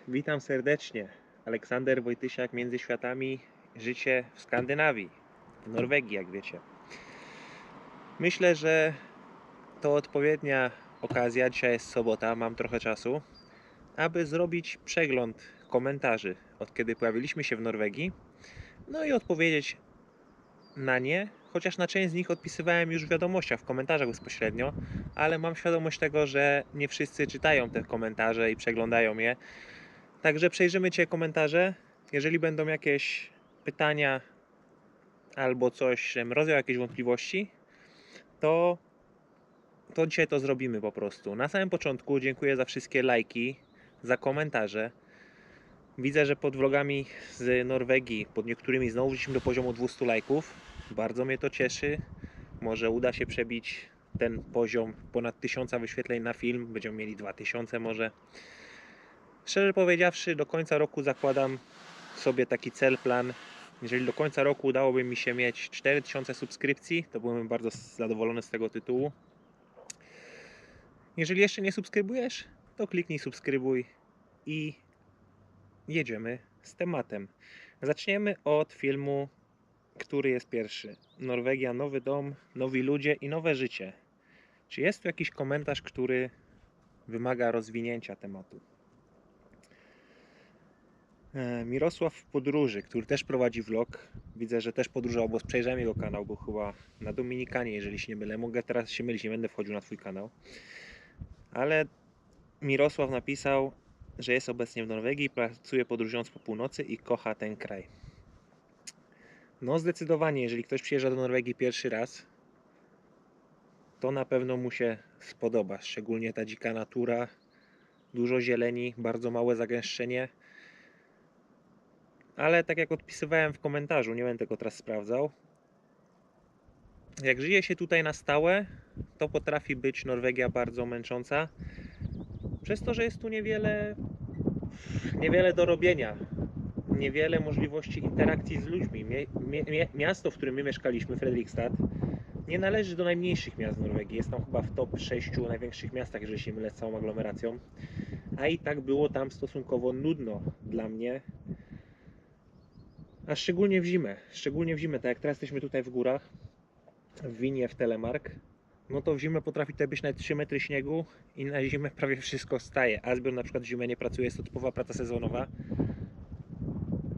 Witam serdecznie. Aleksander Wojtysiak, Między Światami, życie w Skandynawii, w Norwegii, jak wiecie. Myślę, że to odpowiednia okazja, dzisiaj jest sobota, mam trochę czasu, aby zrobić przegląd komentarzy, od kiedy pojawiliśmy się w Norwegii, no i odpowiedzieć na nie, chociaż na część z nich odpisywałem już w wiadomościach, w komentarzach bezpośrednio, ale mam świadomość tego, że nie wszyscy czytają te komentarze i przeglądają je. Także przejrzymy Cię komentarze. Jeżeli będą jakieś pytania albo coś, żebym rozwiał jakieś wątpliwości, to, to dzisiaj to zrobimy po prostu. Na samym początku dziękuję za wszystkie lajki, za komentarze. Widzę, że pod vlogami z Norwegii, pod niektórymi znowu wróciliśmy do poziomu 200 lajków. Bardzo mnie to cieszy. Może uda się przebić ten poziom ponad 1000 wyświetleń na film. Będziemy mieli 2000 może. Szczerze powiedziawszy, do końca roku zakładam sobie taki cel, plan. Jeżeli do końca roku udałoby mi się mieć 4000 subskrypcji, to byłbym bardzo zadowolony z tego tytułu. Jeżeli jeszcze nie subskrybujesz, to kliknij subskrybuj i jedziemy z tematem. Zaczniemy od filmu, który jest pierwszy. Norwegia, nowy dom, nowi ludzie i nowe życie. Czy jest tu jakiś komentarz, który wymaga rozwinięcia tematu? Mirosław w podróży, który też prowadzi vlog. Widzę, że też podróżował, bo przejrzałem jego kanał, był chyba na Dominikanie, jeżeli się nie mylę. Mogę teraz się mylić, nie będę wchodził na twój kanał. Ale Mirosław napisał, że jest obecnie w Norwegii, pracuje podróżując po północy i kocha ten kraj. No zdecydowanie, jeżeli ktoś przyjeżdża do Norwegii pierwszy raz, to na pewno mu się spodoba. Szczególnie ta dzika natura, dużo zieleni, bardzo małe zagęszczenie. Ale tak jak odpisywałem w komentarzu, nie będę tego teraz sprawdzał, jak żyje się tutaj na stałe, to potrafi być Norwegia bardzo męcząca, przez to, że jest tu niewiele do robienia, niewiele możliwości interakcji z ludźmi. Miasto, w którym my mieszkaliśmy, Fredrikstad, nie należy do najmniejszych miast w Norwegii. Jest tam chyba w top 6 największych miastach, jeżeli się mylę, z całą aglomeracją. A i tak było tam stosunkowo nudno dla mnie. A szczególnie w zimę. Tak jak teraz jesteśmy tutaj w górach, w Winie, w Telemark, no to w zimę potrafi tutaj być nawet 3 metry śniegu i na zimę prawie wszystko staje. Asbjörn na przykład w zimę nie pracuje, jest to typowa praca sezonowa.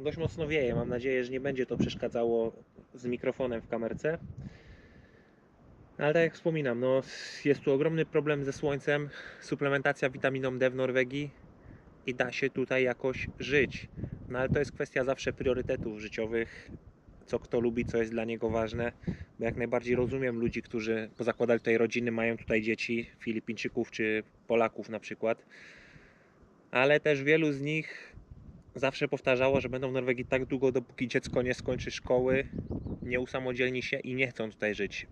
Dość mocno wieje, mam nadzieję, że nie będzie to przeszkadzało z mikrofonem w kamerce. Ale tak jak wspominam, no jest tu ogromny problem ze słońcem, suplementacja witaminą D w Norwegii i da się tutaj jakoś żyć. No ale to jest kwestia zawsze priorytetów życiowych, co kto lubi, co jest dla niego ważne. Bo jak najbardziej rozumiem ludzi, którzy pozakładali tutaj rodziny, mają tutaj dzieci, Filipińczyków czy Polaków na przykład. Ale też wielu z nich zawsze powtarzało, że będą w Norwegii tak długo, dopóki dziecko nie skończy szkoły, nie usamodzielni się i nie chcą tutaj żyć.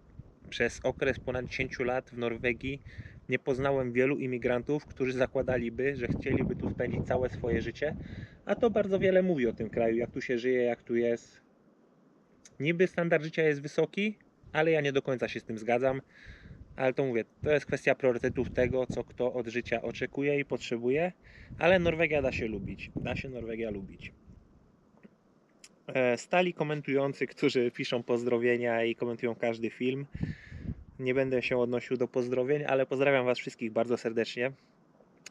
Przez okres ponad 10 lat w Norwegii nie poznałem wielu imigrantów, którzy zakładaliby, że chcieliby tu spędzić całe swoje życie, a to bardzo wiele mówi o tym kraju, jak tu się żyje, jak tu jest. Niby standard życia jest wysoki, ale ja nie do końca się z tym zgadzam. Ale to mówię, to jest kwestia priorytetów tego, co kto od życia oczekuje i potrzebuje, ale Norwegia da się lubić. Da się Norwegia lubić. Stali komentujący, którzy piszą pozdrowienia i komentują każdy film. Nie będę się odnosił do pozdrowień, ale pozdrawiam Was wszystkich bardzo serdecznie.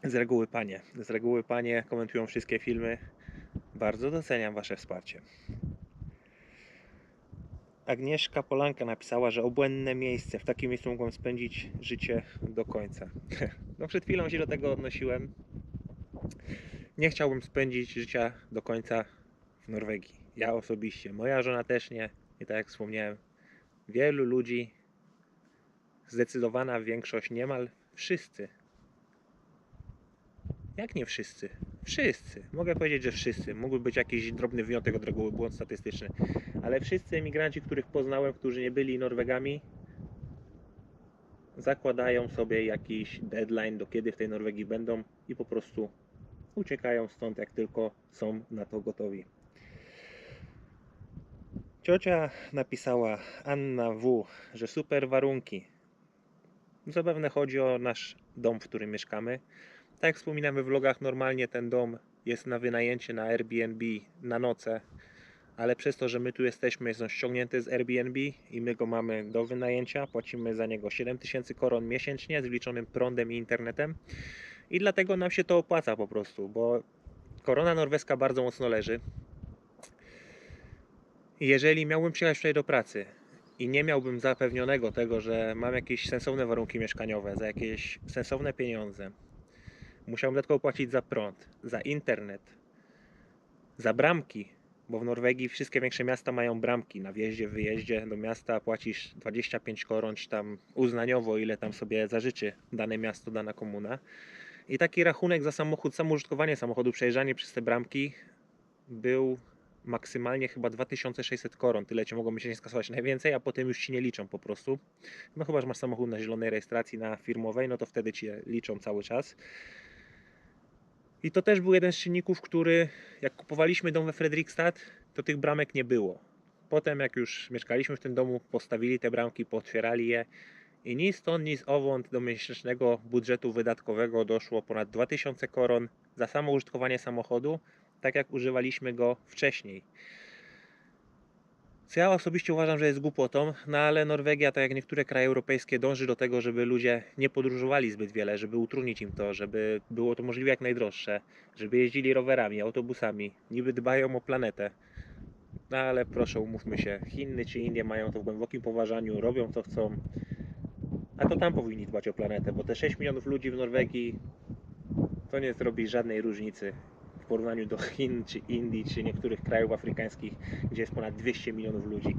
Z reguły panie. Z reguły panie komentują wszystkie filmy. Bardzo doceniam Wasze wsparcie. Agnieszka Polanka napisała, że obłędne miejsce. W takim miejscu mogłem spędzić życie do końca. No przed chwilą się do tego odnosiłem. Nie chciałbym spędzić życia do końca w Norwegii. Ja osobiście. Moja żona też nie. I tak jak wspomniałem, wielu ludzi, zdecydowana większość, niemal wszyscy. Jak nie wszyscy? Wszyscy. Mogę powiedzieć, że wszyscy. Mógłby być jakiś drobny wyjątek od reguły, błąd statystyczny. Ale wszyscy emigranci, których poznałem, którzy nie byli Norwegami, zakładają sobie jakiś deadline, do kiedy w tej Norwegii będą i po prostu uciekają stąd, jak tylko są na to gotowi. Ciocia napisała, Anna W., że super warunki. Zapewne chodzi o nasz dom, w którym mieszkamy. Tak jak wspominałem we vlogach, normalnie ten dom jest na wynajęcie na Airbnb na noce, ale przez to, że my tu jesteśmy, jest on ściągnięty z Airbnb i my go mamy do wynajęcia, płacimy za niego 7000 koron miesięcznie z wliczonym prądem i internetem i dlatego nam się to opłaca po prostu, bo korona norweska bardzo mocno leży. Jeżeli miałbym przyjechać tutaj do pracy i nie miałbym zapewnionego tego, że mam jakieś sensowne warunki mieszkaniowe, za jakieś sensowne pieniądze, musiałbym dodatkowo płacić za prąd, za internet, za bramki, bo w Norwegii wszystkie większe miasta mają bramki. Na wjeździe, wyjeździe do miasta płacisz 25 koron, czy tam uznaniowo, ile tam sobie zażyczy dane miasto, dana komuna. I taki rachunek za samochód, samo użytkowanie samochodu, przejeżdżanie przez te bramki był maksymalnie chyba 2600 koron. Tyle ci mogą miesięcznie skasować najwięcej, a potem już ci nie liczą po prostu. No chyba, że masz samochód na zielonej rejestracji, na firmowej, no to wtedy ci liczą cały czas. I to też był jeden z czynników, który jak kupowaliśmy dom we Fredrikstad, to tych bramek nie było. Potem jak już mieszkaliśmy w tym domu, postawili te bramki, pootwierali je i ni stąd, ni zowąd do miesięcznego budżetu wydatkowego doszło ponad 2000 koron za samo użytkowanie samochodu, tak jak używaliśmy go wcześniej. Co ja osobiście uważam, że jest głupotą, no ale Norwegia, tak jak niektóre kraje europejskie, dąży do tego, żeby ludzie nie podróżowali zbyt wiele, żeby utrudnić im to, żeby było to możliwie jak najdroższe, żeby jeździli rowerami, autobusami, niby dbają o planetę. No ale proszę, umówmy się, Chiny czy Indie mają to w głębokim poważaniu, robią co chcą, a to tam powinni dbać o planetę, bo te 6 milionów ludzi w Norwegii to nie zrobi żadnej różnicy w porównaniu do Chin, czy Indii, czy niektórych krajów afrykańskich, gdzie jest ponad 200 milionów ludzi.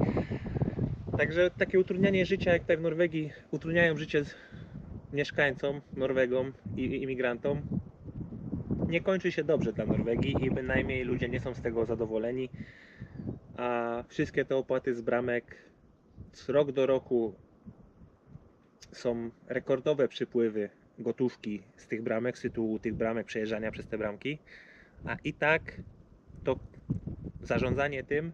Także takie utrudnianie życia jak tutaj w Norwegii utrudniają życie mieszkańcom, Norwegom i imigrantom, nie kończy się dobrze dla Norwegii i bynajmniej ludzie nie są z tego zadowoleni, a wszystkie te opłaty z bramek z rok do roku są rekordowe przypływy gotówki z tych bramek, z tytułu tych bramek, przejeżdżania przez te bramki, a i tak to zarządzanie tym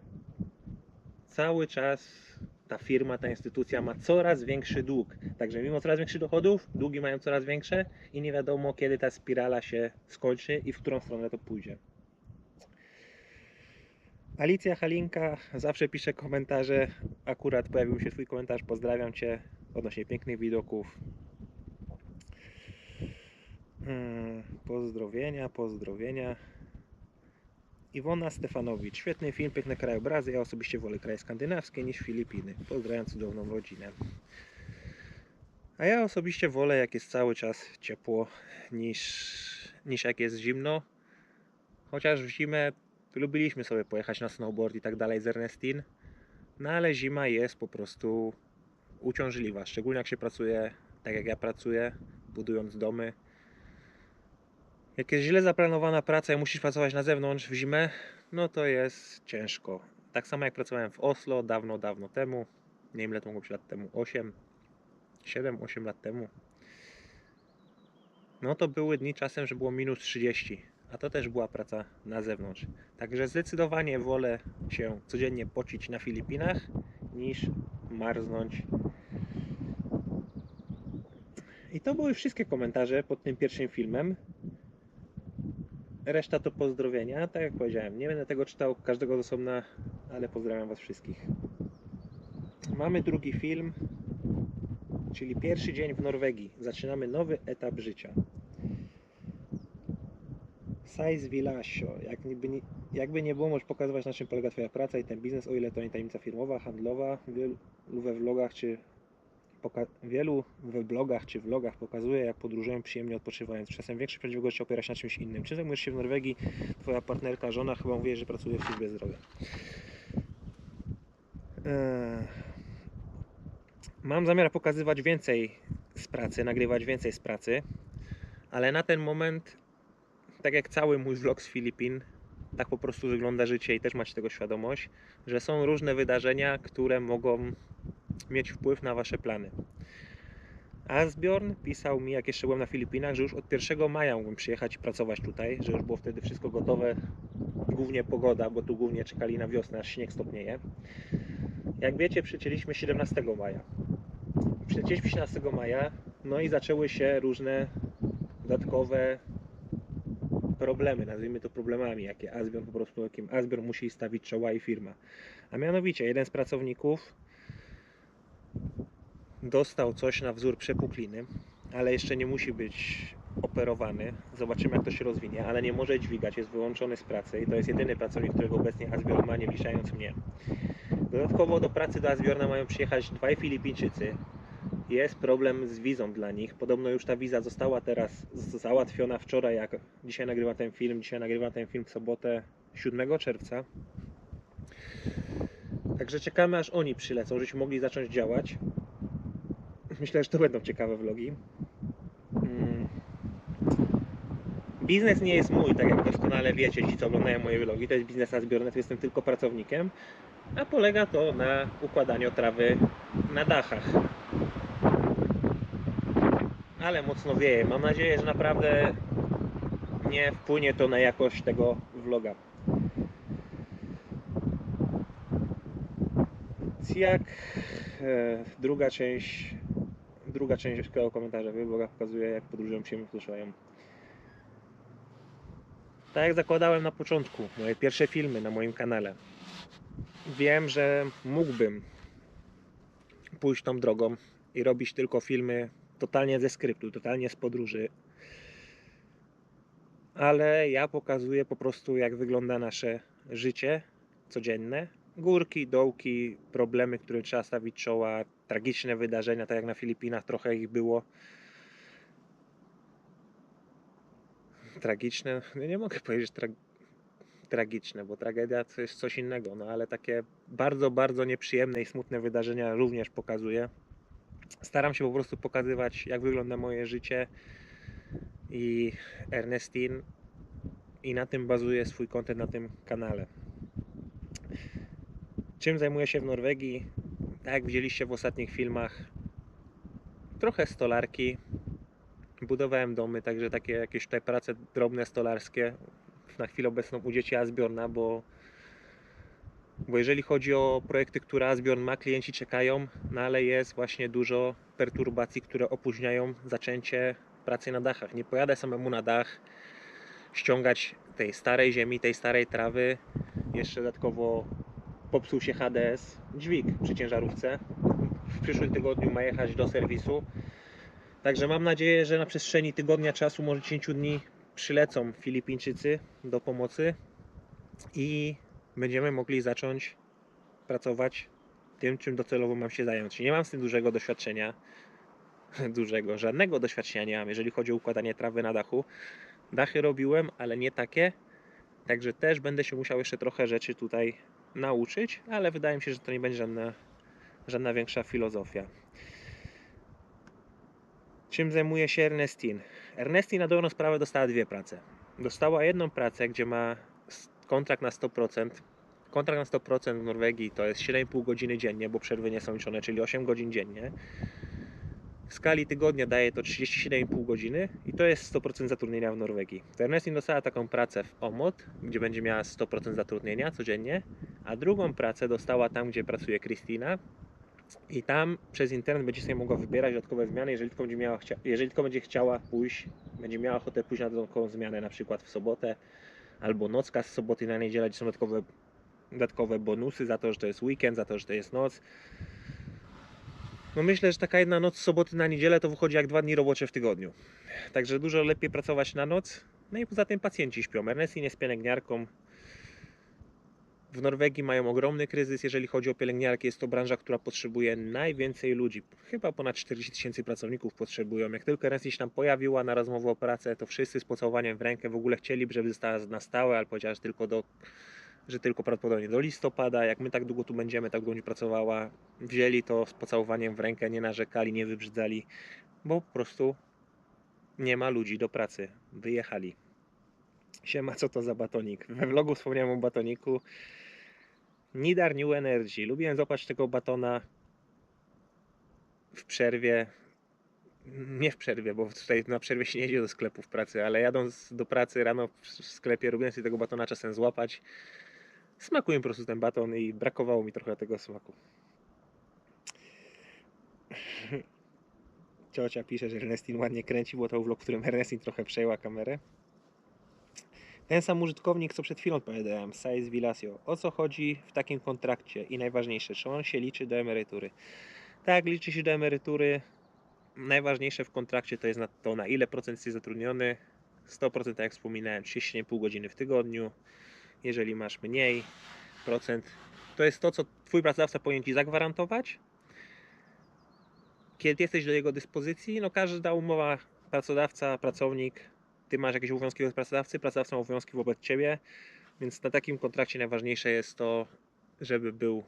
cały czas ta firma, ta instytucja ma coraz większy dług. Także mimo coraz większych dochodów, długi mają coraz większe i nie wiadomo, kiedy ta spirala się skończy i w którą stronę to pójdzie. Alicja Halinka zawsze pisze komentarze. Akurat pojawił się twój komentarz. Pozdrawiam cię odnośnie pięknych widoków. Pozdrowienia. Iwona Stefanowicz. Świetny film, piękne krajobrazy. Ja osobiście wolę kraje skandynawskie niż Filipiny. Pozdrawiam cudowną rodzinę. A ja osobiście wolę, jak jest cały czas ciepło, niż jak jest zimno. Chociaż w zimę lubiliśmy sobie pojechać na snowboard i tak dalej z Ernestin. No ale zima jest po prostu uciążliwa. Szczególnie jak się pracuje tak jak ja pracuję, budując domy. Jak jest źle zaplanowana praca i musisz pracować na zewnątrz w zimę, no to jest ciężko. Tak samo jak pracowałem w Oslo dawno temu. Nie wiem ile to mogło być lat temu, 7-8 lat temu. No to były dni czasem, że było minus 30, a to też była praca na zewnątrz. Także zdecydowanie wolę się codziennie pocić na Filipinach niż marznąć. I to były wszystkie komentarze pod tym pierwszym filmem. Reszta to pozdrowienia, tak jak powiedziałem, nie będę tego czytał każdego z osobna, ale pozdrawiam was wszystkich. Mamy drugi film, czyli pierwszy dzień w Norwegii. Zaczynamy nowy etap życia. Size Vilasio. Jakby nie było, możesz pokazywać, na czym polega twoja praca i ten biznes, o ile to nie tajemnica firmowa, handlowa. Wielu we blogach czy vlogach pokazuje, jak podróżują przyjemnie odpoczywając. Czasem większe prawdziwości opiera się na czymś innym. Czym zajmujesz się w Norwegii? Twoja partnerka, żona chyba mówi, że pracuje w służbie zdrowia. Mam zamiar pokazywać więcej z pracy, nagrywać więcej z pracy, ale na ten moment, tak jak cały mój vlog z Filipin, tak po prostu wygląda życie i też macie tego świadomość, że są różne wydarzenia, które mogą mieć wpływ na wasze plany. Asbjorn pisał mi, jak jeszcze byłem na Filipinach, że już od 1 maja mógłbym przyjechać i pracować tutaj, że już było wtedy wszystko gotowe, głównie pogoda, bo tu głównie czekali na wiosnę, aż śnieg stopnieje. Jak wiecie, przylecieliśmy 17 maja. Przylecieliśmy 17 maja, no i zaczęły się różne dodatkowe problemy, nazwijmy to problemami, jakie Asbjorn po prostu, jakim Asbjorn musi stawić czoła i firma. A mianowicie jeden z pracowników dostał coś na wzór przepukliny, ale jeszcze nie musi być operowany. Zobaczymy, jak to się rozwinie, ale nie może dźwigać, jest wyłączony z pracy i to jest jedyny pracownik, którego obecnie Asbjorn ma, nie wliczając mnie. Dodatkowo do pracy do Asbjorna mają przyjechać dwaj Filipińczycy. Jest problem z wizą dla nich. Podobno już ta wiza została teraz załatwiona wczoraj, jak dzisiaj nagrywam ten film. Dzisiaj nagrywam ten film w sobotę 7 czerwca. Także czekamy, aż oni przylecą, żebyśmy mogli zacząć działać. Myślę, że to będą ciekawe vlogi. Biznes nie jest mój, tak jak doskonale wiecie, ci co oglądają moje vlogi. To jest biznes Asbjorna, to jestem tylko pracownikiem. A polega to na układaniu trawy na dachach. Ale mocno wieje. Mam nadzieję, że naprawdę nie wpłynie to na jakość tego vloga. Jak druga część tego komentarza vloga pokazuje, jak podróżują się wzruszają. Tak jak zakładałem na początku, moje pierwsze filmy na moim kanale. Wiem, że mógłbym pójść tą drogą i robić tylko filmy totalnie ze skryptu, totalnie z podróży. Ale ja pokazuję po prostu, jak wygląda nasze życie codzienne. Górki, dołki, problemy, które trzeba stawić czoła, tragiczne wydarzenia, tak jak na Filipinach trochę ich było. Tragiczne, nie mogę powiedzieć tragiczne, bo tragedia to jest coś innego, no ale takie bardzo, bardzo nieprzyjemne i smutne wydarzenia również pokazuję. Staram się po prostu pokazywać, jak wygląda moje życie i Ernestine i na tym bazuję swój content na tym kanale. Czym zajmuję się w Norwegii? Tak jak widzieliście w ostatnich filmach, trochę stolarki, budowałem domy, także takie jakieś tutaj prace drobne stolarskie na chwilę obecną u dzieci Asbjorna, bo jeżeli chodzi o projekty, które Asbjorn ma, klienci czekają, no ale jest właśnie dużo perturbacji, które opóźniają zaczęcie pracy na dachach. Nie pojadę samemu na dach ściągać tej starej ziemi, tej starej trawy. Jeszcze dodatkowo popsuł się HDS, dźwig przy ciężarówce. W przyszłym tygodniu ma jechać do serwisu. Także mam nadzieję, że na przestrzeni tygodnia czasu, może 10 dni przylecą Filipińczycy do pomocy i będziemy mogli zacząć pracować tym, czym docelowo mam się zająć. Nie mam z tym dużego doświadczenia, żadnego doświadczenia nie mam, jeżeli chodzi o układanie trawy na dachu. Dachy robiłem, ale nie takie, także też będę się musiał jeszcze trochę rzeczy tutaj nauczyć, ale wydaje mi się, że to nie będzie żadna większa filozofia. Czym zajmuje się Ernestine? Ernestine na dobrą sprawę dostała dwie prace. Dostała jedną pracę, gdzie ma kontrakt na 100%. Kontrakt na 100% w Norwegii to jest 7,5 godziny dziennie, bo przerwy nie są liczone, czyli 8 godzin dziennie. W skali tygodnia daje to 37,5 godziny i to jest 100% zatrudnienia w Norwegii. To Ernestine dostała taką pracę w Åmot, gdzie będzie miała 100% zatrudnienia codziennie, a drugą pracę dostała tam, gdzie pracuje Kristina. I tam przez internet będzie sobie mogła wybierać dodatkowe zmiany, jeżeli tylko będzie chciała pójść, będzie miała ochotę pójść na dodatkową zmianę, na przykład w sobotę, albo nocka z soboty na niedzielę, gdzie są dodatkowe bonusy za to, że to jest weekend, za to, że to jest noc. No myślę, że taka jedna noc z soboty na niedzielę to wychodzi jak 2 dni robocze w tygodniu. Także dużo lepiej pracować na noc. No i poza tym pacjenci śpią. Ernestine jest pielęgniarką. W Norwegii mają ogromny kryzys, jeżeli chodzi o pielęgniarki. Jest to branża, która potrzebuje najwięcej ludzi. Chyba ponad 40 000 pracowników potrzebują. Jak tylko Ernestine się tam pojawiła na rozmowę o pracę, to wszyscy z pocałowaniem w rękę w ogóle chcieliby, żeby została na stałe, ale powiedziała, że tylko prawdopodobnie do listopada. Jak my tak długo tu będziemy, tak długo będzie pracowała. Wzięli to z pocałowaniem w rękę, nie narzekali, nie wybrzydzali, bo po prostu nie ma ludzi do pracy. Wyjechali. Siema, co to za batonik? We vlogu wspomniałem o batoniku. Nidar New Energy. Lubiłem złapać tego batona w przerwie. Nie w przerwie, bo tutaj na przerwie się nie jedzie do sklepu w pracy, ale jadąc do pracy rano w sklepie, lubiłem sobie tego batona czasem złapać. Smakuje mi po prostu ten baton i brakowało mi trochę tego smaku. Ciocia pisze, że Ernestine ładnie kręci, bo to vlog, w którym Ernestine trochę przejęła kamerę. Ten sam użytkownik, co przed chwilą odpowiadałem, Saiz Vilasio. O co chodzi w takim kontrakcie? I najważniejsze, czy on się liczy do emerytury? Tak, liczy się do emerytury. Najważniejsze w kontrakcie to jest to, na ile procent jesteś zatrudniony. 100%, tak jak wspominałem, 37,5 godziny w tygodniu. Jeżeli masz mniej procent, to jest to, co twój pracodawca powinien ci zagwarantować. Kiedy jesteś do jego dyspozycji, no każda umowa pracodawca, pracownik, ty masz jakieś obowiązki wobec pracodawcy, pracodawca ma obowiązki wobec ciebie, więc na takim kontrakcie najważniejsze jest to, żeby był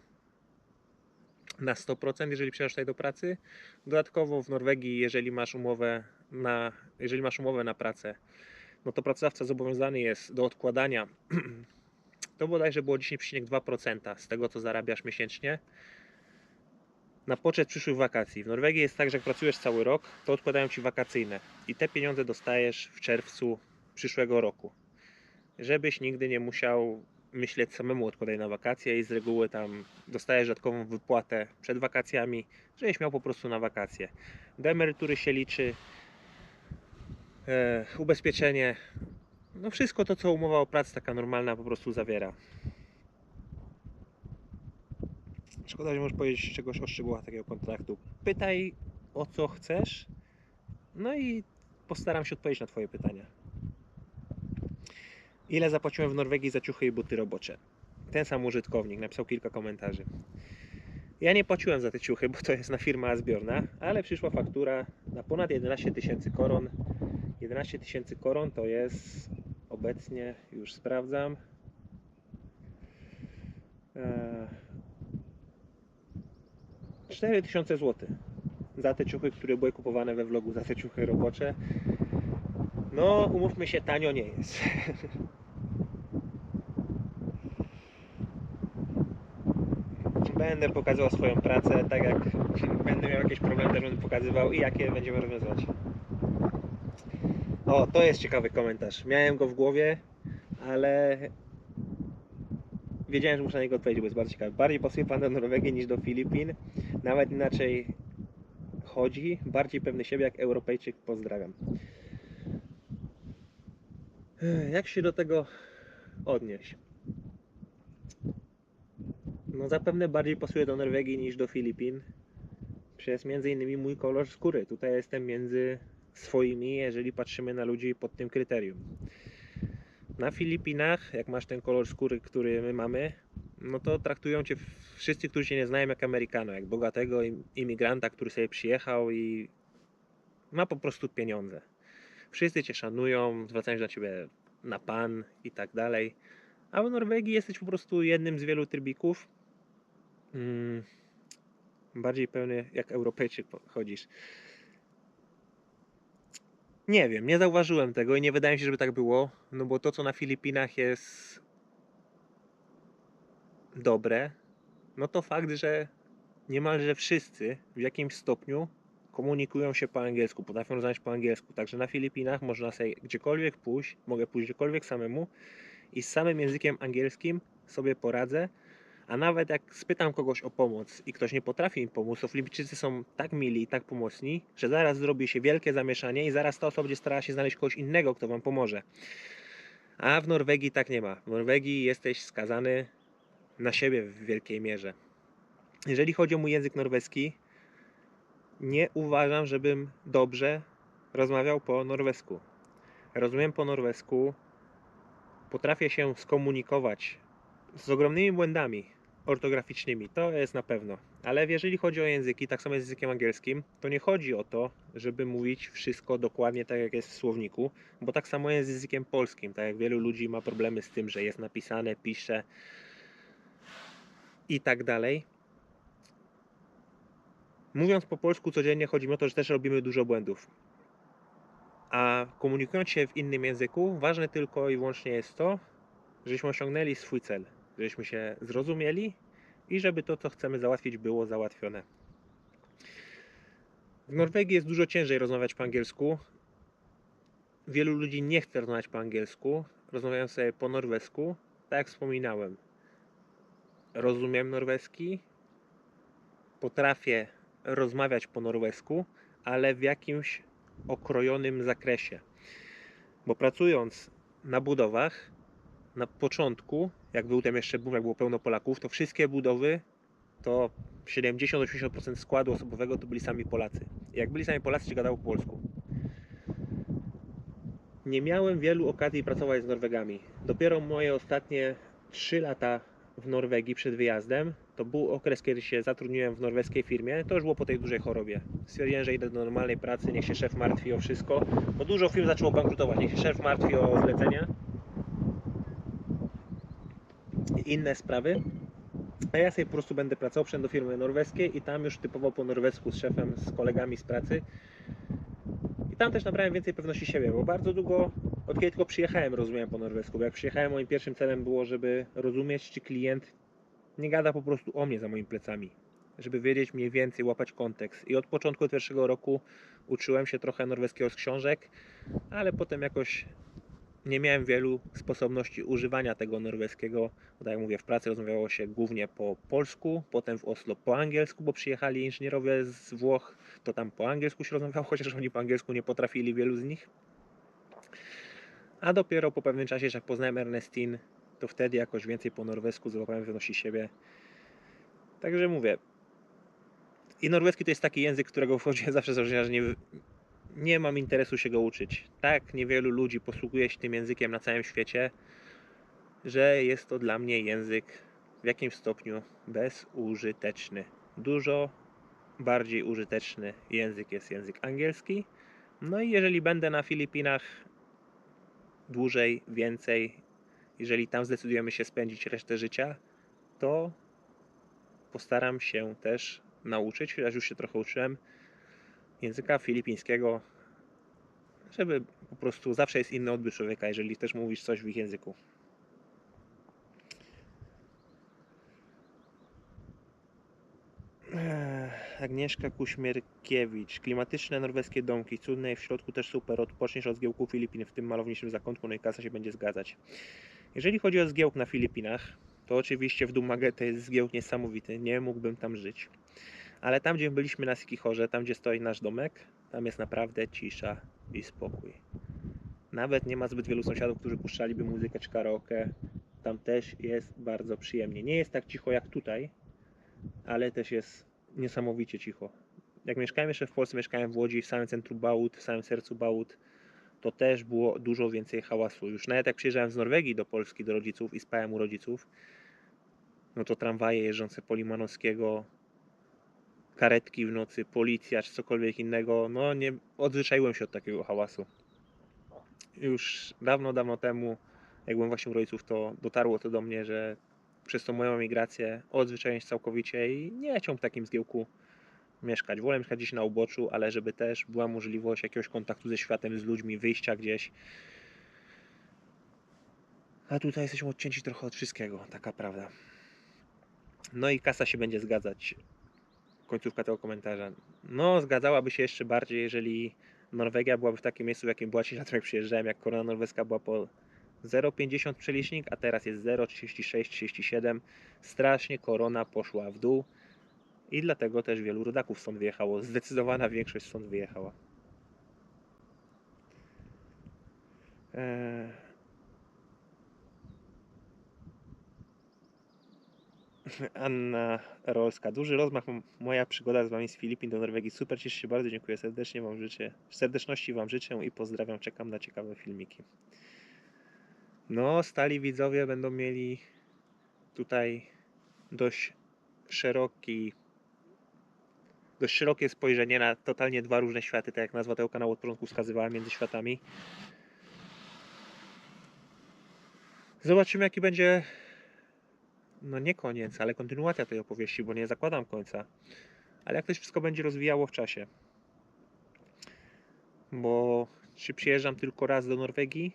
na 100%, jeżeli przyjeżdżasz tutaj do pracy. Dodatkowo w Norwegii, jeżeli masz umowę na pracę, no to pracodawca zobowiązany jest do odkładania, to bodajże było 10,2% z tego, co zarabiasz miesięcznie, na poczet przyszłych wakacji. W Norwegii jest tak, że jak pracujesz cały rok, to odkładają ci wakacyjne i te pieniądze dostajesz w czerwcu przyszłego roku. Żebyś nigdy nie musiał myśleć samemu o odkładaniu na wakacje i z reguły tam dostajesz dodatkową wypłatę przed wakacjami, żebyś miał po prostu na wakacje. Do emerytury się liczy ubezpieczenie, no wszystko to, co umowa o pracy taka normalna po prostu zawiera. Szkoda, że możesz powiedzieć czegoś o szczegółach takiego kontraktu. Pytaj, o co chcesz, no i postaram się odpowiedzieć na twoje pytania. Ile zapłaciłem w Norwegii za ciuchy i buty robocze? Ten sam użytkownik napisał kilka komentarzy. Ja nie płaciłem za te ciuchy, bo to jest na firma Asbjorna, ale przyszła faktura na ponad 11 tysięcy koron. 11 tysięcy koron to jest obecnie, już sprawdzam, 4000 zł za te ciuchy, które były kupowane we vlogu, za te ciuchy robocze. No, umówmy się, tanio nie jest. Będę pokazywał swoją pracę, tak jak będę miał jakieś problemy, też będę pokazywał i jakie będziemy rozwiązywać. O, to jest ciekawy komentarz. Miałem go w głowie, ale wiedziałem, że muszę na niego odpowiedzieć, bo jest bardzo ciekawy. Bardziej pasuje pan do Norwegii niż do Filipin. Nawet inaczej chodzi. Bardziej pewny siebie jak Europejczyk. Pozdrawiam. Jak się do tego odnieść? No zapewne bardziej pasuje do Norwegii niż do Filipin. Przez między innymi mój kolor skóry. Tutaj jestem między swoimi, jeżeli patrzymy na ludzi pod tym kryterium. Na Filipinach, jak masz ten kolor skóry, który my mamy, no to traktują cię wszyscy, którzy cię nie znają, jak Amerykano, jak bogatego imigranta, który sobie przyjechał i ma po prostu pieniądze. Wszyscy cię szanują, zwracają się na ciebie na pan i tak dalej. A w Norwegii jesteś po prostu jednym z wielu trybików. Bardziej pełny jak Europejczyk chodzisz. Nie wiem, nie zauważyłem tego i nie wydaje mi się, żeby tak było, no bo to, co na Filipinach jest dobre, no to fakt, że niemalże wszyscy w jakimś stopniu komunikują się po angielsku, potrafią rozmawiać po angielsku. Także na Filipinach można sobie gdziekolwiek pójść, mogę pójść gdziekolwiek samemu i z samym językiem angielskim sobie poradzę. A nawet jak spytam kogoś o pomoc i ktoś nie potrafi im pomóc, to Filipinczycy są tak mili i tak pomocni, że zaraz zrobi się wielkie zamieszanie i zaraz ta osoba będzie starała się znaleźć kogoś innego, kto wam pomoże. A w Norwegii tak nie ma. W Norwegii jesteś skazany na siebie w wielkiej mierze. Jeżeli chodzi o mój język norweski, nie uważam, żebym dobrze rozmawiał po norwesku. Rozumiem po norwesku, potrafię się skomunikować z ogromnymi błędami ortograficznymi, to jest na pewno. Ale jeżeli chodzi o języki, tak samo jest z językiem angielskim, to nie chodzi o to, żeby mówić wszystko dokładnie tak, jak jest w słowniku, bo tak samo jest z językiem polskim. Tak jak wielu ludzi ma problemy z tym, że jest napisane, pisze i tak dalej. Mówiąc po polsku codziennie, chodzi mi o to, że też robimy dużo błędów. A komunikując się w innym języku, ważne tylko i wyłącznie jest to, żebyśmy osiągnęli swój cel, żebyśmy się zrozumieli i żeby to, co chcemy załatwić, było załatwione. W Norwegii jest dużo ciężej rozmawiać po angielsku. Wielu ludzi nie chce rozmawiać po angielsku, rozmawiają sobie po norwesku. Tak jak wspominałem, rozumiem norweski, potrafię rozmawiać po norwesku, ale w jakimś okrojonym zakresie. Bo pracując na budowach, na początku, jak był tam jeszcze boom, jak było pełno Polaków, to wszystkie budowy, to 70-80% składu osobowego to byli sami Polacy. I jak byli sami Polacy, się gadało po polsku. Nie miałem wielu okazji pracować z Norwegami. Dopiero moje ostatnie 3 lata w Norwegii przed wyjazdem, to był okres, kiedy się zatrudniłem w norweskiej firmie. To już było po tej dużej chorobie. Stwierdziłem, że idę do normalnej pracy, niech się szef martwi o wszystko, bo dużo firm zaczęło bankrutować. Niech się szef martwi o zlecenia i inne sprawy. A ja sobie po prostu będę pracował, przyjdę do firmy norweskiej i tam już typowo po norwesku z szefem, z kolegami z pracy. I tam też nabrałem więcej pewności siebie, bo bardzo długo, od kiedy tylko przyjechałem, rozumiałem po norwesku. Bo jak przyjechałem, moim pierwszym celem było, żeby rozumieć, czy klient nie gada po prostu o mnie za moimi plecami. Żeby wiedzieć mniej więcej, łapać kontekst. I od początku pierwszego roku uczyłem się trochę norweskiego z książek, ale potem jakoś nie miałem wielu sposobności używania tego norweskiego. Bo tak jak mówię, w pracy rozmawiało się głównie po polsku, potem w Oslo po angielsku, bo przyjechali inżynierowie z Włoch, to tam po angielsku się rozmawiało, chociaż oni po angielsku nie potrafili, wielu z nich. A dopiero po pewnym czasie, jak poznałem Ernestine, to wtedy jakoś więcej po norwesku złapałem pewności siebie. Także mówię, i norweski to jest taki język, którego wchodziłem zawsze z założenia, że nie mam interesu się go uczyć. Tak niewielu ludzi posługuje się tym językiem na całym świecie, że jest to dla mnie język w jakimś stopniu bezużyteczny. Dużo bardziej użyteczny język jest język angielski. No i jeżeli będę na Filipinach dłużej, więcej, jeżeli tam zdecydujemy się spędzić resztę życia, to postaram się też nauczyć, chociaż już się trochę uczyłem, języka filipińskiego, żeby po prostu zawsze jest inny odbiór człowieka, jeżeli też mówisz coś w ich języku. Agnieszka Kuśmierkiewicz. Klimatyczne norweskie domki, cudne i w środku też super. Odpoczniesz od zgiełku Filipin w tym malowniczym zakątku, no i kasa się będzie zgadzać. Jeżeli chodzi o zgiełk na Filipinach, to oczywiście w Dumaguete to jest zgiełk niesamowity, nie mógłbym tam żyć. Ale tam, gdzie byliśmy na Siquijorze, tam, gdzie stoi nasz domek, tam jest naprawdę cisza i spokój. Nawet nie ma zbyt wielu sąsiadów, którzy puszczaliby muzykę czy karaoke. Tam też jest bardzo przyjemnie. Nie jest tak cicho jak tutaj, ale też jest niesamowicie cicho. Jak mieszkałem jeszcze w Polsce, mieszkałem w Łodzi, w samym centrum Bałut, w samym sercu Bałut, to też było dużo więcej hałasu. Już nawet jak przyjeżdżałem z Norwegii do Polski, do rodziców i spałem u rodziców, no to tramwaje jeżdżące po Limanowskiego, karetki w nocy, policja czy cokolwiek innego, no nie odzwyczaiłem się od takiego hałasu. Już dawno, dawno temu, jak byłem właśnie u rodziców, to dotarło to do mnie, że przez tą moją migrację odzwyczaiłem się całkowicie i nie chciałbym w takim zgiełku mieszkać. Wolę mieszkać gdzieś na uboczu, ale żeby też była możliwość jakiegoś kontaktu ze światem, z ludźmi, wyjścia gdzieś. A tutaj jesteśmy odcięci trochę od wszystkiego, taka prawda. No i kasa się będzie zgadzać. Końcówka tego komentarza. No, zgadzałaby się jeszcze bardziej, jeżeli Norwegia byłaby w takim miejscu, w jakim była 10 lat, jak przyjeżdżałem, jak korona norweska była po 0,50 przelicznik, a teraz jest 0,36, 37. Strasznie korona poszła w dół i dlatego też wielu rodaków stąd wyjechało. Zdecydowana większość stąd wyjechała. Anna Rolska. Duży rozmach, moja przygoda z Wami z Filipin do Norwegii. Super, cieszę się bardzo, dziękuję serdecznie Wam życzę. Serdeczności Wam życzę i pozdrawiam, czekam na ciekawe filmiki. No, stali widzowie będą mieli tutaj dość szerokie spojrzenie na totalnie dwa różne światy, tak jak nazwa tego kanału od początku wskazywała, między światami. Zobaczymy, jaki będzie, no nie koniec, ale kontynuacja tej opowieści, bo nie zakładam końca. Ale jak to się wszystko będzie rozwijało w czasie. Bo czy przyjeżdżam tylko raz do Norwegii,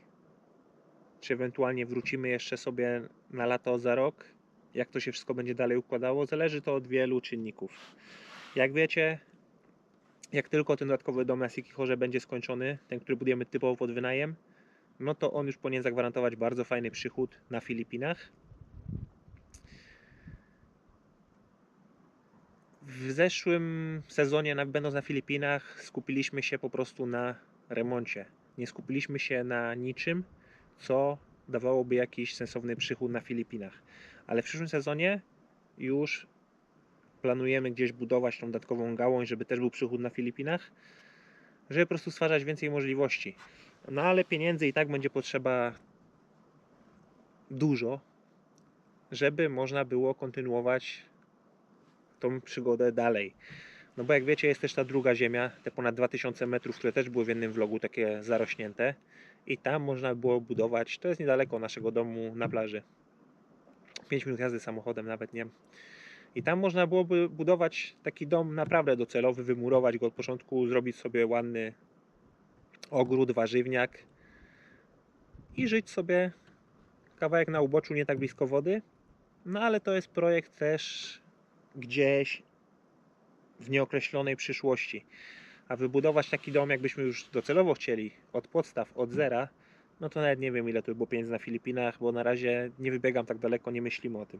czy ewentualnie wrócimy jeszcze sobie na lato za rok, jak to się wszystko będzie dalej układało, zależy to od wielu czynników. Jak wiecie, jak tylko ten dodatkowy dom na Siquijorze będzie skończony, ten, który budujemy typowo pod wynajem, no to on już powinien zagwarantować bardzo fajny przychód na Filipinach. W zeszłym sezonie, będąc na Filipinach, skupiliśmy się po prostu na remoncie. Nie skupiliśmy się na niczym, co dawałoby jakiś sensowny przychód na Filipinach. Ale w przyszłym sezonie już planujemy gdzieś budować tą dodatkową gałąź, żeby też był przychód na Filipinach, żeby po prostu stwarzać więcej możliwości. No ale pieniędzy i tak będzie potrzeba dużo, żeby można było kontynuować tą przygodę dalej. No bo jak wiecie, jest też ta druga ziemia, te ponad 2000 metrów, które też były w jednym vlogu takie zarośnięte i tam można było budować, to jest niedaleko naszego domu na plaży, 5 minut jazdy samochodem nawet, nie? I tam można byłoby budować taki dom naprawdę docelowy, wymurować go od początku, zrobić sobie ładny ogród, warzywniak i żyć sobie kawałek na uboczu, nie tak blisko wody. No ale to jest projekt też gdzieś w nieokreślonej przyszłości. A wybudować taki dom, jakbyśmy już docelowo chcieli, od podstaw, od zera, no to nawet nie wiem, ile to by było pieniędzy na Filipinach, bo na razie nie wybiegam tak daleko, nie myślimy o tym.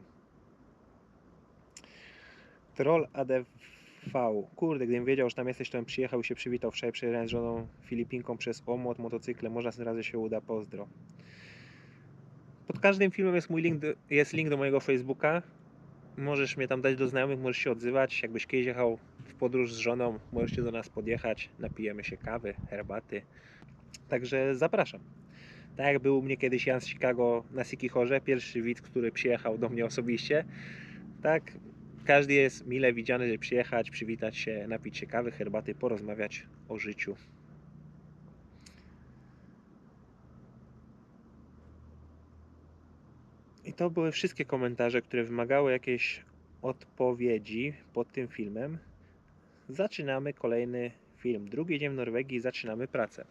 Troll ADV. Kurde, gdybym wiedział, że tam jesteś, to bym przyjechał i się przywitał. Wczoraj przejechałem z żoną Filipinką przez Omot, motocykle. Może tym razem się uda, pozdro. Pod każdym filmem jest link do mojego Facebooka. Możesz mnie tam dać do znajomych, możesz się odzywać. Jakbyś kiedyś jechał w podróż z żoną, możecie do nas podjechać. Napijemy się kawy, herbaty. Także zapraszam. Tak jak był u mnie kiedyś Jan z Chicago na Sikihorze, pierwszy widz, który przyjechał do mnie osobiście. Tak, każdy jest mile widziany, żeby przyjechać, przywitać się, napić się kawy, herbaty, porozmawiać o życiu. I to były wszystkie komentarze, które wymagały jakiejś odpowiedzi pod tym filmem. Zaczynamy kolejny film. Drugi dzień w Norwegii, zaczynamy pracę.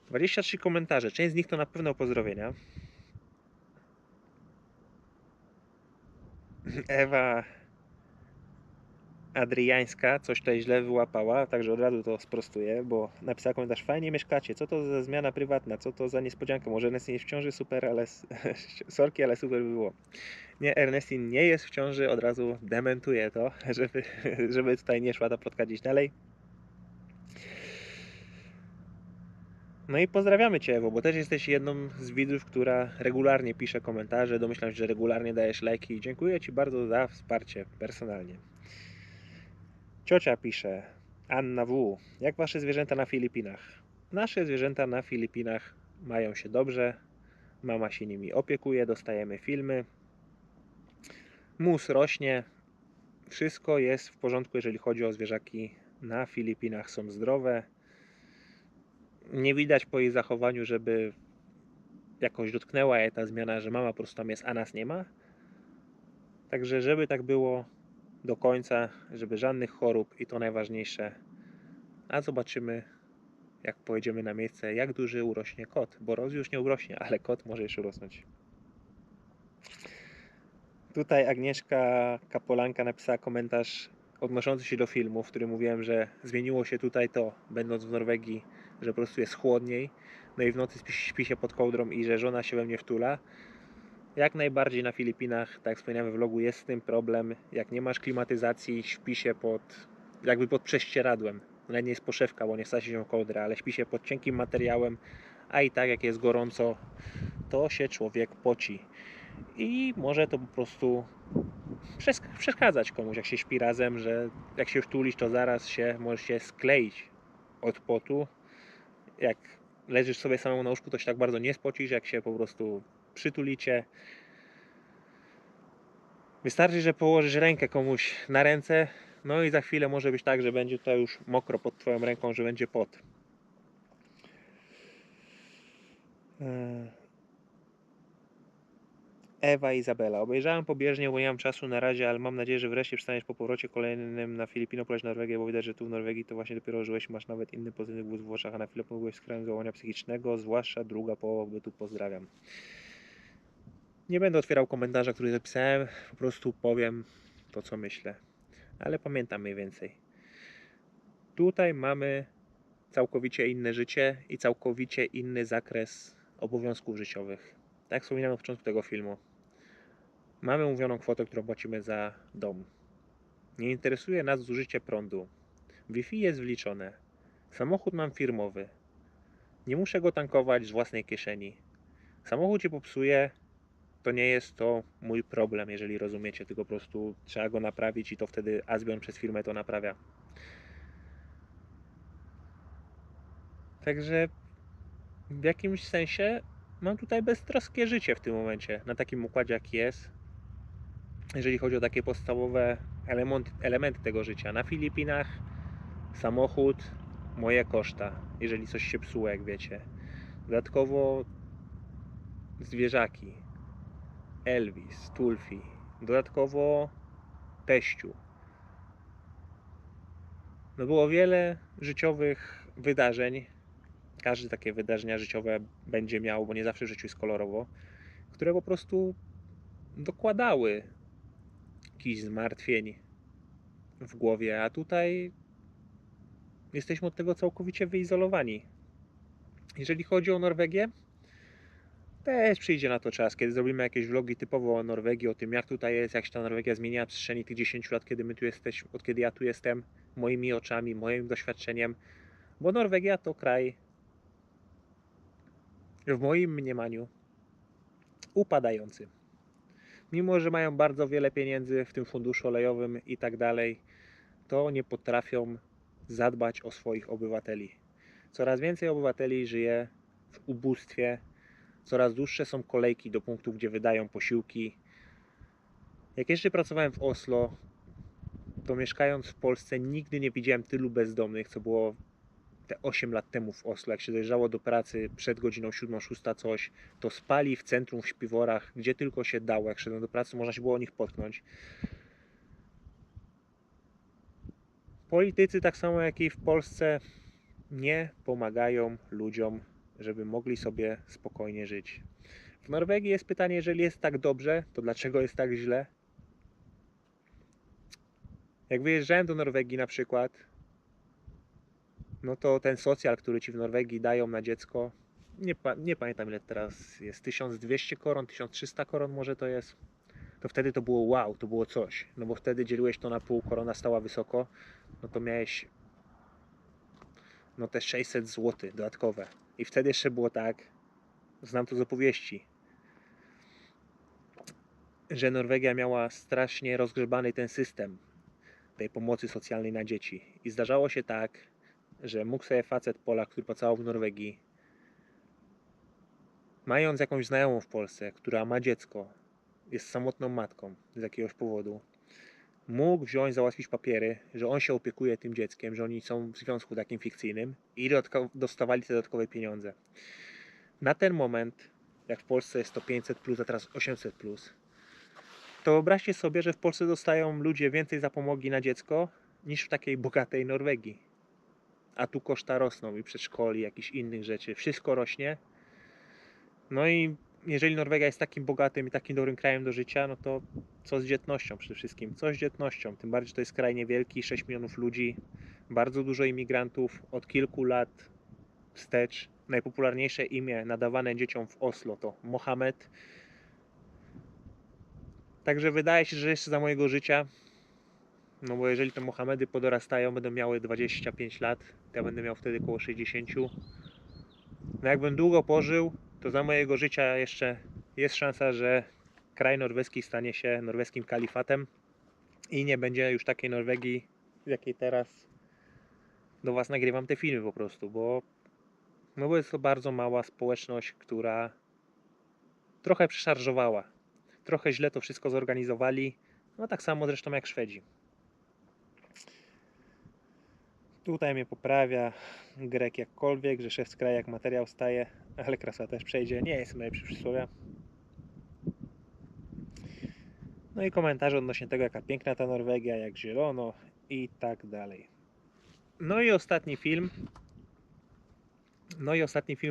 23 komentarze, część z nich to na pewno pozdrowienia. Ewa Adriańska coś tutaj źle wyłapała, także od razu to sprostuję, bo napisała komentarz: fajnie mieszkacie, co to za zmiana prywatna, co to za niespodzianka, może Ernestin jest w ciąży, super, ale sorki, ale super by było. Nie, Ernestin nie jest w ciąży, od razu dementuję to, żeby tutaj nie szła ta plotka gdzieś dalej. No i pozdrawiamy Cię, Ewo, bo też jesteś jedną z widzów, która regularnie pisze komentarze, domyślam się, że regularnie dajesz lajki. Dziękuję Ci bardzo za wsparcie personalnie. Ciocia pisze: Anna W. Jak Wasze zwierzęta na Filipinach? Nasze zwierzęta na Filipinach mają się dobrze. Mama się nimi opiekuje, dostajemy filmy. Mus rośnie. Wszystko jest w porządku, jeżeli chodzi o zwierzaki na Filipinach. Są zdrowe. Nie widać po jej zachowaniu, żeby jakoś dotknęła je ta zmiana, że mama po prostu tam jest, a nas nie ma. Także żeby tak było do końca, żeby żadnych chorób i to najważniejsze. A zobaczymy, jak pojedziemy na miejsce, jak duży urośnie kot, bo Roz już nie urośnie, ale kot może jeszcze urosnąć. Tutaj Agnieszka Kapolanka napisała komentarz odnoszący się do filmu, w którym mówiłem, że zmieniło się tutaj to, będąc w Norwegii, że po prostu jest chłodniej, no i w nocy śpi się pod kołdrą i że żona się we mnie wtula. Jak najbardziej na Filipinach, tak jak wspomniałem w vlogu, jest z tym problem. Jak nie masz klimatyzacji, śpi się jakby pod prześcieradłem. Nawet nie jest poszewka, bo nie wsadzi się kołdrę, ale śpi się pod cienkim materiałem, a i tak jak jest gorąco, to się człowiek poci. I może to po prostu przeszkadzać komuś, jak się śpi razem, że jak się wtulisz, to zaraz może się skleić od potu. Jak leżysz sobie samemu na łóżku, to się tak bardzo nie spocisz, jak się po prostu przytulicie. Wystarczy, że położysz rękę komuś na ręce, no i za chwilę może być tak, że będzie to już mokro pod Twoją ręką, że będzie pot. Ewa Izabela. Obejrzałem pobieżnie, bo nie mam czasu na razie, ale mam nadzieję, że wreszcie przestaniesz po powrocie kolejnym na Filipino poleć Norwegię, bo widać, że tu w Norwegii to właśnie dopiero żyłeś, masz nawet inny pozytywny głos w oczach, a na Filipinach byłeś z krajem załamania psychicznego, zwłaszcza druga połowa bytu. Pozdrawiam. Nie będę otwierał komentarza, który zapisałem, po prostu powiem to, co myślę, ale pamiętam mniej więcej. Tutaj mamy całkowicie inne życie i całkowicie inny zakres obowiązków życiowych. Tak jak wspominałem na początku tego filmu. Mamy umówioną kwotę, którą płacimy za dom. Nie interesuje nas zużycie prądu. Wi-Fi jest wliczone. Samochód mam firmowy. Nie muszę go tankować z własnej kieszeni. Samochód się popsuje, to nie jest to mój problem, jeżeli rozumiecie, tylko po prostu trzeba go naprawić i to wtedy Asbion przez firmę to naprawia. Także w jakimś sensie mam tutaj beztroskie życie w tym momencie, na takim układzie jaki jest, jeżeli chodzi o takie podstawowe elementy tego życia. Na Filipinach samochód, moje koszta, jeżeli coś się psuło, jak wiecie. Dodatkowo zwierzaki, Elvis, Tulfi, dodatkowo teściu. No było wiele życiowych wydarzeń, każde takie wydarzenia życiowe będzie miał, bo nie zawsze w życiu jest kolorowo, które po prostu dokładały jakichś zmartwień w głowie, a tutaj jesteśmy od tego całkowicie wyizolowani. Jeżeli chodzi o Norwegię, też przyjdzie na to czas, kiedy zrobimy jakieś vlogi typowo o Norwegii, o tym jak tutaj jest, jak się ta Norwegia zmieniła w przestrzeni tych 10 lat, kiedy my tu jesteśmy, od kiedy ja tu jestem, moimi oczami, moim doświadczeniem, bo Norwegia to kraj w moim mniemaniu upadający. Mimo że mają bardzo wiele pieniędzy w tym funduszu olejowym i tak dalej, to nie potrafią zadbać o swoich obywateli. Coraz więcej obywateli żyje w ubóstwie, coraz dłuższe są kolejki do punktów, gdzie wydają posiłki. Jak jeszcze pracowałem w Oslo, to mieszkając w Polsce nigdy nie widziałem tylu bezdomnych, co było te 8 lat temu w Oslo. Jak się dojeżdżało do pracy przed godziną 7, 6 coś, to spali w centrum, w śpiworach, gdzie tylko się dało. Jak szedłem do pracy, można się było o nich potknąć. Politycy, tak samo jak i w Polsce, nie pomagają ludziom, żeby mogli sobie spokojnie żyć. W Norwegii jest pytanie, jeżeli jest tak dobrze, to dlaczego jest tak źle? Jak wyjeżdżałem do Norwegii na przykład, no to ten socjal, który ci w Norwegii dają na dziecko, nie pamiętam ile teraz jest, 1200 koron, 1300 koron może to jest, to wtedy to było wow, to było coś, no bo wtedy dzieliłeś to na pół, korona stała wysoko, no to miałeś no te 600 zł dodatkowe i wtedy jeszcze było tak, znam to z opowieści, że Norwegia miała strasznie rozgrzebany ten system tej pomocy socjalnej na dzieci i zdarzało się tak, że mógł sobie facet Polak, który pracował w Norwegii, mając jakąś znajomą w Polsce, która ma dziecko, jest samotną matką z jakiegoś powodu, mógł wziąć, załatwić papiery, że on się opiekuje tym dzieckiem, że oni są w związku takim fikcyjnym i dostawali te dodatkowe pieniądze. Na ten moment, jak w Polsce jest to 500 plus, a teraz 800 plus, to wyobraźcie sobie, że w Polsce dostają ludzie więcej zapomogi na dziecko niż w takiej bogatej Norwegii. A tu koszta rosną i przedszkoli, jakichś innych rzeczy. Wszystko rośnie. No i jeżeli Norwegia jest takim bogatym i takim dobrym krajem do życia, no to co z dzietnością przede wszystkim? Co z dzietnością? Tym bardziej, że to jest kraj niewielki, 6 milionów ludzi, bardzo dużo imigrantów, od kilku lat wstecz. Najpopularniejsze imię nadawane dzieciom w Oslo to Mohamed. Także wydaje się, że jeszcze za mojego życia, no bo jeżeli te Mohamedy podorastają, będą miały 25 lat, to ja będę miał wtedy około 60. No jakbym długo pożył, to za mojego życia jeszcze jest szansa, że kraj norweski stanie się norweskim kalifatem i nie będzie już takiej Norwegii, z jakiej teraz do Was nagrywam te filmy po prostu, no bo jest to bardzo mała społeczność, która trochę przeszarżowała. Trochę źle to wszystko zorganizowali, no tak samo zresztą jak Szwedzi. Tutaj mnie poprawia Grek jakkolwiek, że szef z kraju jak materiał staje, ale krasa też przejdzie, nie jest najlepszy przysłowia. No i komentarze odnośnie tego, jaka piękna ta Norwegia, jak zielono i tak dalej. No i ostatni film.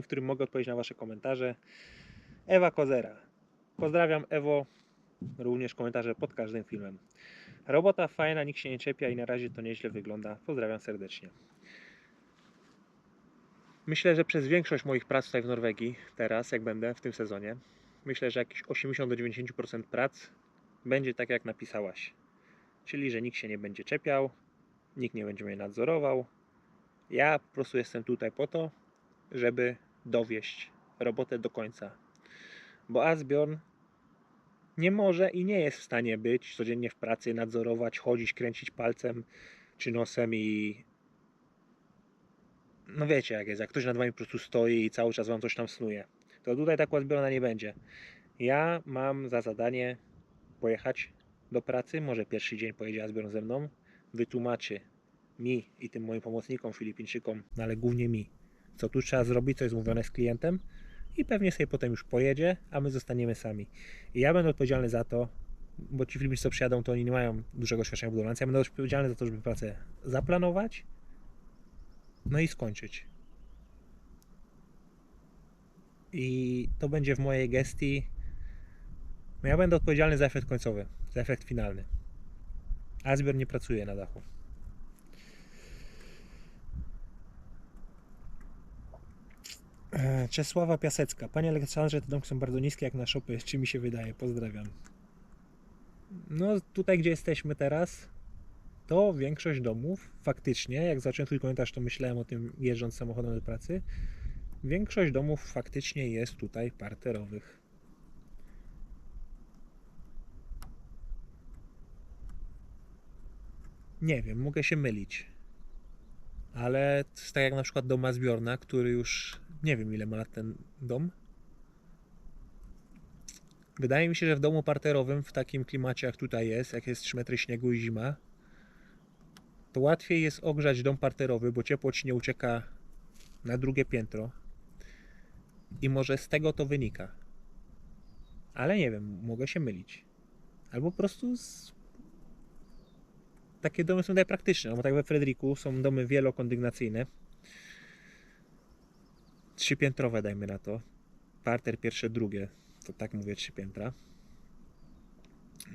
W którym mogę odpowiedzieć na Wasze komentarze. Ewa Kozera. Pozdrawiam Ewo, również komentarze pod każdym filmem. Robota fajna, nikt się nie czepia i na razie to nieźle wygląda. Pozdrawiam serdecznie. Myślę, że przez większość moich prac tutaj w Norwegii, teraz jak będę w tym sezonie, myślę, że jakieś 80-90% prac będzie tak jak napisałaś. Czyli, że nikt się nie będzie czepiał, nikt nie będzie mnie nadzorował. Ja po prostu jestem tutaj po to, żeby dowieść robotę do końca. Bo Asbjorn nie może i nie jest w stanie być codziennie w pracy, nadzorować, chodzić, kręcić palcem czy nosem i no wiecie jak jest, jak ktoś nad wami po prostu stoi i cały czas wam coś tam snuje. To tutaj tak Asbjorna nie będzie. Ja mam za zadanie pojechać do pracy, może pierwszy dzień pojedzie Asbjorn ze mną, wytłumaczy mi i tym moim pomocnikom, Filipińczykom, no ale głównie mi, co tu trzeba zrobić, co jest mówione z klientem i pewnie sobie potem już pojedzie, a my zostaniemy sami. I ja będę odpowiedzialny za to, bo ci Filipińczycy co przyjadą, to oni nie mają dużego doświadczenia budowlanego, ja będę odpowiedzialny za to, żeby pracę zaplanować, no i skończyć. I to będzie w mojej gestii. No ja będę odpowiedzialny za efekt końcowy, za efekt finalny. Asbjorn nie pracuje na dachu. Czesława Piasecka. Panie Aleksandrze, te domki są bardzo niskie jak na szopy, czy mi się wydaje? Pozdrawiam. No tutaj gdzie jesteśmy teraz, to większość domów faktycznie, jak zacząłem twój komentarz, to myślałem o tym jeżdżąc samochodem do pracy. Większość domów faktycznie jest tutaj parterowych. Nie wiem, mogę się mylić. Ale to jest tak jak na przykład dom Asbjorna, który już nie wiem ile ma lat ten dom. Wydaje mi się, że w domu parterowym, w takim klimacie jak tutaj jest, jak jest 3 metry śniegu i zima, to łatwiej jest ogrzać dom parterowy, bo ciepło ci nie ucieka na drugie piętro. I może z tego to wynika. Ale nie wiem, mogę się mylić. Albo po prostu takie domy są tutaj praktyczne, bo tak we Frederiku są domy wielokondygnacyjne. 3-piętrowe dajmy na to. Parter pierwsze, drugie. To tak mówię 3 piętra.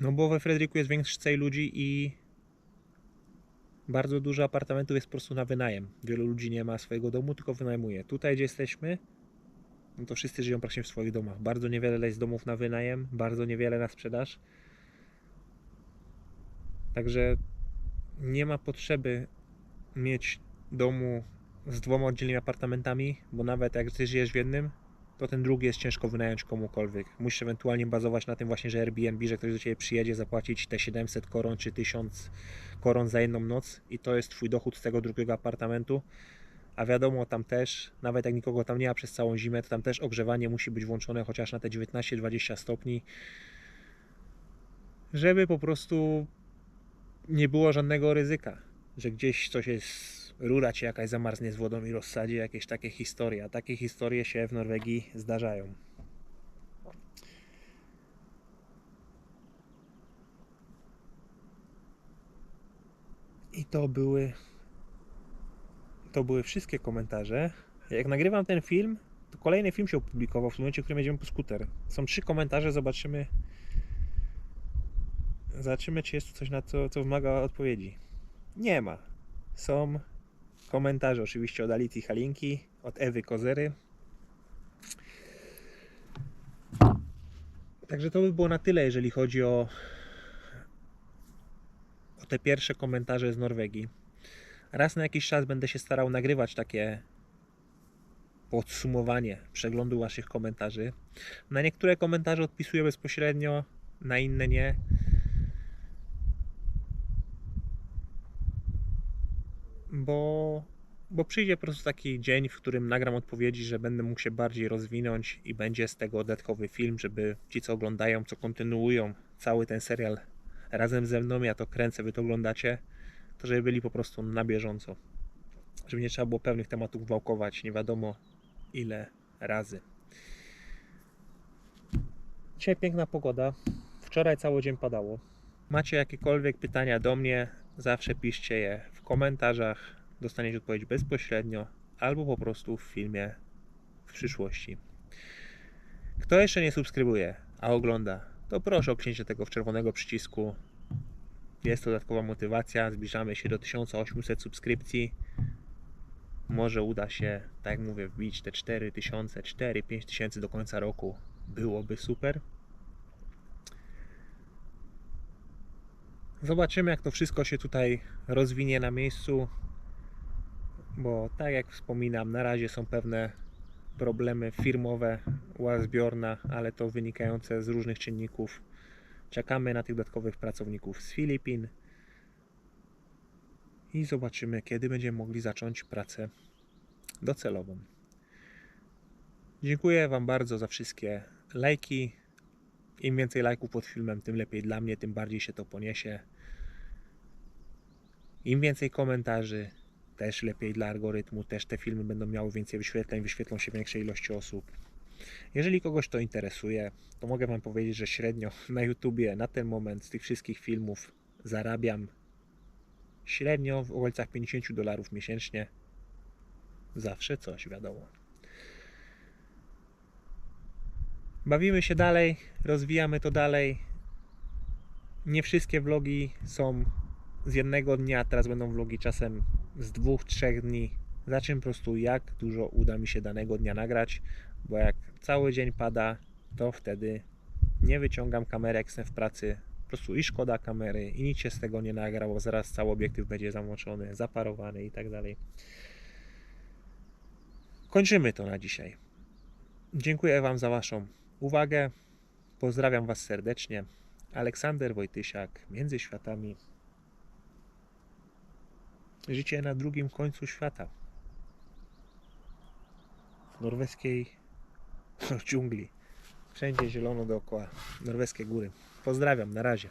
No bo we Frederiku jest więcej ludzi i bardzo dużo apartamentów jest po prostu na wynajem. Wielu ludzi nie ma swojego domu, tylko wynajmuje. Tutaj gdzie jesteśmy, no to wszyscy żyją praktycznie w swoich domach. Bardzo niewiele jest domów na wynajem, bardzo niewiele na sprzedaż. Także nie ma potrzeby mieć domu z 2 oddzielnymi apartamentami, bo nawet jak ty żyjesz w jednym, to ten drugi jest ciężko wynająć komukolwiek. Musisz ewentualnie bazować na tym właśnie, że Airbnb, że ktoś do ciebie przyjedzie, zapłacić te 700 koron czy 1000 koron za jedną noc i to jest twój dochód z tego drugiego apartamentu. A wiadomo, tam też, nawet jak nikogo tam nie ma przez całą zimę, to tam też ogrzewanie musi być włączone chociaż na te 19-20 stopni, żeby po prostu nie było żadnego ryzyka, że gdzieś coś jest, rura ci jakaś zamarznie z wodą i rozsadzi, jakieś takie historie, a takie historie się w Norwegii zdarzają. I to były wszystkie komentarze. Jak nagrywam ten film, to kolejny film się opublikował w momencie, w którym jedziemy po skuter. Są 3 komentarze, zobaczymy, czy jest coś na to, co wymaga odpowiedzi. Nie ma. Są komentarze oczywiście od Alicji Halinki, od Ewy Kozery. Także to by było na tyle, jeżeli chodzi o te pierwsze komentarze z Norwegii. Raz na jakiś czas będę się starał nagrywać takie podsumowanie przeglądu waszych komentarzy. Na niektóre komentarze odpisuję bezpośrednio, na inne nie. Bo przyjdzie po prostu taki dzień, w którym nagram odpowiedzi, że będę mógł się bardziej rozwinąć i będzie z tego dodatkowy film, żeby ci co oglądają, co kontynuują cały ten serial razem ze mną, ja to kręcę, wy to oglądacie, to żeby byli po prostu na bieżąco. Żeby nie trzeba było pewnych tematów wałkować nie wiadomo ile razy. Dzisiaj piękna pogoda. Wczoraj cały dzień padało. Macie jakiekolwiek pytania do mnie, zawsze piszcie je w komentarzach. Dostaniecie odpowiedź bezpośrednio albo po prostu w filmie w przyszłości. Kto jeszcze nie subskrybuje, a ogląda, to proszę o kliknięcie tego czerwonego przycisku. Jest to dodatkowa motywacja. Zbliżamy się do 1800 subskrypcji. Może uda się, tak jak mówię, wbić te 4000, 4-5 tysięcy do końca roku. Byłoby super. Zobaczymy, jak to wszystko się tutaj rozwinie na miejscu, bo tak jak wspominam, na razie są pewne problemy firmowe u Asbjorna, ale to wynikające z różnych czynników. Czekamy na tych dodatkowych pracowników z Filipin i zobaczymy, kiedy będziemy mogli zacząć pracę docelową. Dziękuję Wam bardzo za wszystkie lajki. Im więcej lajków pod filmem, tym lepiej dla mnie, tym bardziej się to poniesie. Im więcej komentarzy, też lepiej dla algorytmu, też te filmy będą miały więcej wyświetleń, wyświetlą się większej ilości osób. Jeżeli kogoś to interesuje, to mogę Wam powiedzieć, że średnio na YouTubie na ten moment z tych wszystkich filmów zarabiam średnio w okolicach $50 miesięcznie. Zawsze coś, wiadomo. Bawimy się dalej, rozwijamy to dalej. Nie wszystkie vlogi są z jednego dnia, teraz będą vlogi czasem z 2-3 dni. Zobaczymy po prostu, jak dużo uda mi się danego dnia nagrać, bo jak cały dzień pada, to wtedy nie wyciągam kamery, jak jestem w pracy. Po prostu i szkoda kamery, i nic się z tego nie nagrało. Zaraz cały obiektyw będzie zamoczony, zaparowany i tak dalej. Kończymy to na dzisiaj. Dziękuję Wam za Waszą uwagę. Pozdrawiam Was serdecznie. Aleksander Wojtysiak, Między Światami. Życie na drugim końcu świata. W norweskiej dżungli. Wszędzie zielono dookoła. Norweskie góry. Pozdrawiam, na razie.